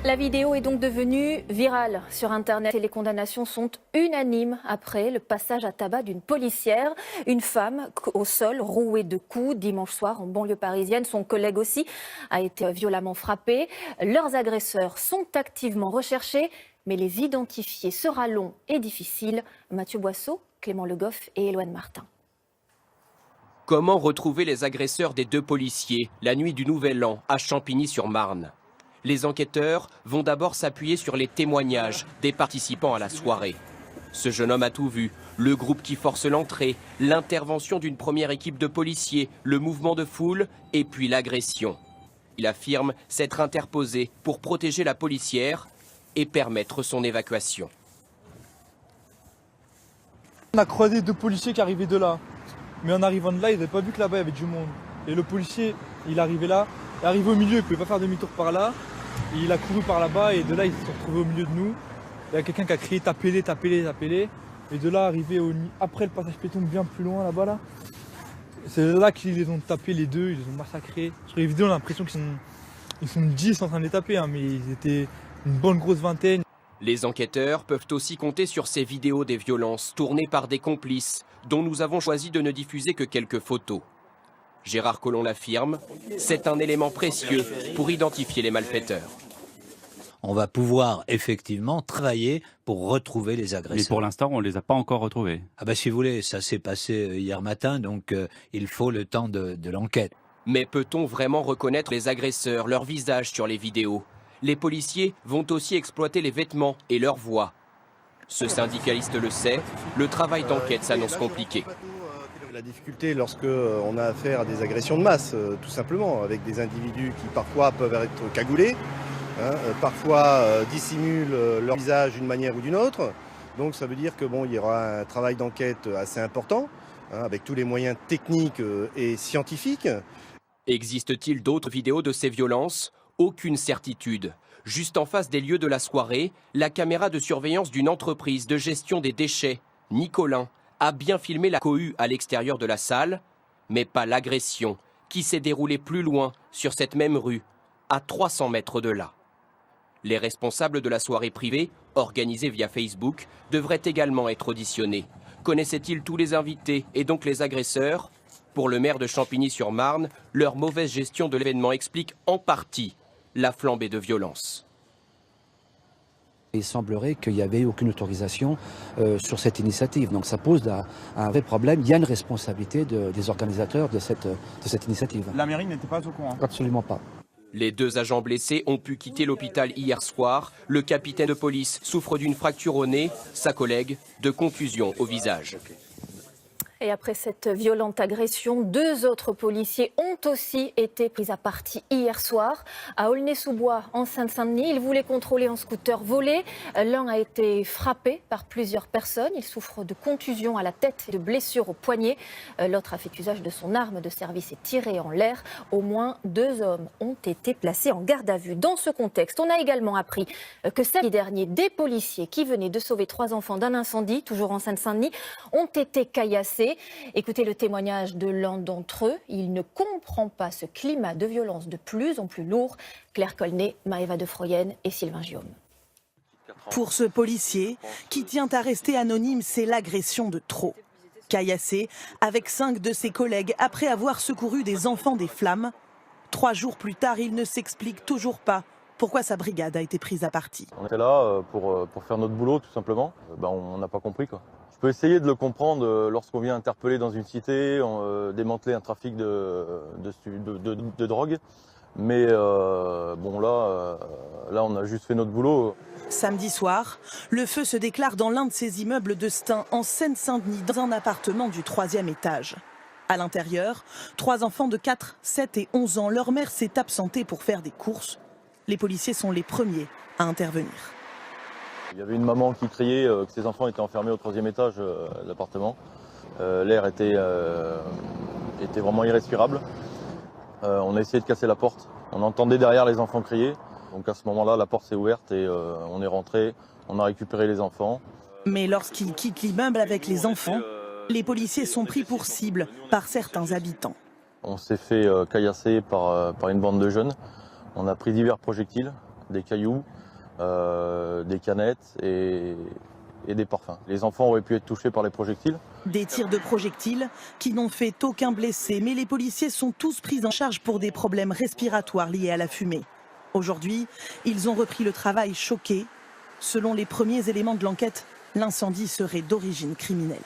La vidéo est donc devenue virale sur Internet et les condamnations sont unanimes après le passage à tabac d'une policière. Une femme au sol, rouée de coups, dimanche soir en banlieue parisienne. Son collègue aussi a été violemment frappé. Leurs agresseurs sont activement recherchés, mais les identifier sera long et difficile. Mathieu Boisseau, Clément Le Goff et Éloane Martin. Comment retrouver les agresseurs des deux policiers la nuit du Nouvel An à Champigny-sur-Marne? Les enquêteurs vont d'abord s'appuyer sur les témoignages des participants à la soirée. Ce jeune homme a tout vu, le groupe qui force l'entrée, l'intervention d'une première équipe de policiers, le mouvement de foule et puis l'agression. Il affirme s'être interposé pour protéger la policière et permettre son évacuation. On a croisé deux policiers qui arrivaient de là. Mais en arrivant de là, ils n'avaient pas vu que là-bas il y avait du monde. Et le policier, il arrivait là, il arrivait au milieu, il ne pouvait pas faire demi-tour par là. Et il a couru par là-bas et de là, ils se sont retrouvés au milieu de nous. Il y a quelqu'un qui a crié tapez-les, tapez-les, tapez-les. Et de là, arrivé après le passage piéton, bien plus loin là-bas, là. C'est là qu'ils les ont tapés les deux, ils les ont massacrés. Sur les vidéos, on a l'impression qu'ils sont 10 en train de les taper, hein, mais ils étaient une bonne grosse vingtaine. Les enquêteurs peuvent aussi compter sur ces vidéos des violences tournées par des complices, dont nous avons choisi de ne diffuser que quelques photos. Gérard Collomb l'affirme, c'est un élément précieux pour identifier les malfaiteurs. On va pouvoir effectivement travailler pour retrouver les agresseurs. Mais pour l'instant, on ne les a pas encore retrouvés. Ah bah si vous voulez, ça s'est passé hier matin, donc il faut le temps de l'enquête. Mais peut-on vraiment reconnaître les agresseurs, leur visage sur les vidéos? Les policiers vont aussi exploiter les vêtements et leur voix. Ce syndicaliste le sait, le travail d'enquête s'annonce compliqué. La difficulté lorsque on a affaire à des agressions de masse, tout simplement, avec des individus qui parfois peuvent être cagoulés, parfois dissimulent leur visage d'une manière ou d'une autre. Donc ça veut dire que il y aura un travail d'enquête assez important, avec tous les moyens techniques et scientifiques. Existe-t-il d'autres vidéos de ces violences? Aucune certitude. Juste en face des lieux de la soirée, la caméra de surveillance d'une entreprise de gestion des déchets, Nicolin, a bien filmé la cohue à l'extérieur de la salle, mais pas l'agression, qui s'est déroulée plus loin, sur cette même rue, à 300 mètres de là. Les responsables de la soirée privée, organisée via Facebook, devraient également être auditionnés. Connaissaient-ils tous les invités et donc les agresseurs? Pour le maire de Champigny-sur-Marne, leur mauvaise gestion de l'événement explique en partie la flambée de violence. Il semblerait qu'il n'y avait aucune autorisation sur cette initiative. Donc ça pose un vrai problème. Il y a une responsabilité des organisateurs de cette initiative. La mairie n'était pas au courant? Absolument pas. Les deux agents blessés ont pu quitter l'hôpital hier soir. Le capitaine de police souffre d'une fracture au nez, sa collègue de contusions au visage. Et après cette violente agression, deux autres policiers ont aussi été pris à partie hier soir à Aulnay-sous-Bois, en Seine-Saint-Denis. Ils voulaient contrôler un scooter volé. L'un a été frappé par plusieurs personnes. Il souffre de contusions à la tête et de blessures au poignet. L'autre a fait usage de son arme de service et tiré en l'air. Au moins 2 hommes ont été placés en garde à vue. Dans ce contexte, on a également appris que samedi dernier, des policiers qui venaient de sauver 3 enfants d'un incendie, toujours en Seine-Saint-Denis, ont été caillassés. Écoutez le témoignage de l'un d'entre eux. Il ne comprend pas ce climat de violence de plus en plus lourd. Claire Colnet, Maëva de Froyenne et Sylvain Guillaume. Pour ce policier, qui tient à rester anonyme, c'est l'agression de trop. Caillassé avec 5 de ses collègues après avoir secouru des enfants des flammes. 3 jours plus tard, il ne s'explique toujours pas pourquoi sa brigade a été prise à partie. On était là pour faire notre boulot tout simplement. On n'a pas compris quoi. Je peux essayer de le comprendre lorsqu'on vient interpeller dans une cité, démanteler un trafic de drogue. Mais là, on a juste fait notre boulot. Samedi soir, le feu se déclare dans l'un de ces immeubles de Stein, en Seine-Saint-Denis, dans un appartement du 3e étage. À l'intérieur, 3 enfants de 4, 7 et 11 ans. Leur mère s'est absentée pour faire des courses. Les policiers sont les premiers à intervenir. Il y avait une maman qui criait que ses enfants étaient enfermés au 3e étage de l'appartement. L'air était vraiment irrespirable. On a essayé de casser la porte. On entendait derrière les enfants crier. Donc à ce moment-là, la porte s'est ouverte et on est rentré. On a récupéré les enfants. Mais lorsqu'ils quittent l'immeuble avec les enfants, les policiers sont pris pour cible par certains habitants. On s'est fait caillasser par une bande de jeunes. On a pris divers projectiles. des cailloux, des canettes et des parfums. Les enfants auraient pu être touchés par les projectiles. Des tirs de projectiles qui n'ont fait aucun blessé, mais les policiers sont tous pris en charge pour des problèmes respiratoires liés à la fumée. Aujourd'hui, ils ont repris le travail choqués. Selon les premiers éléments de l'enquête, l'incendie serait d'origine criminelle.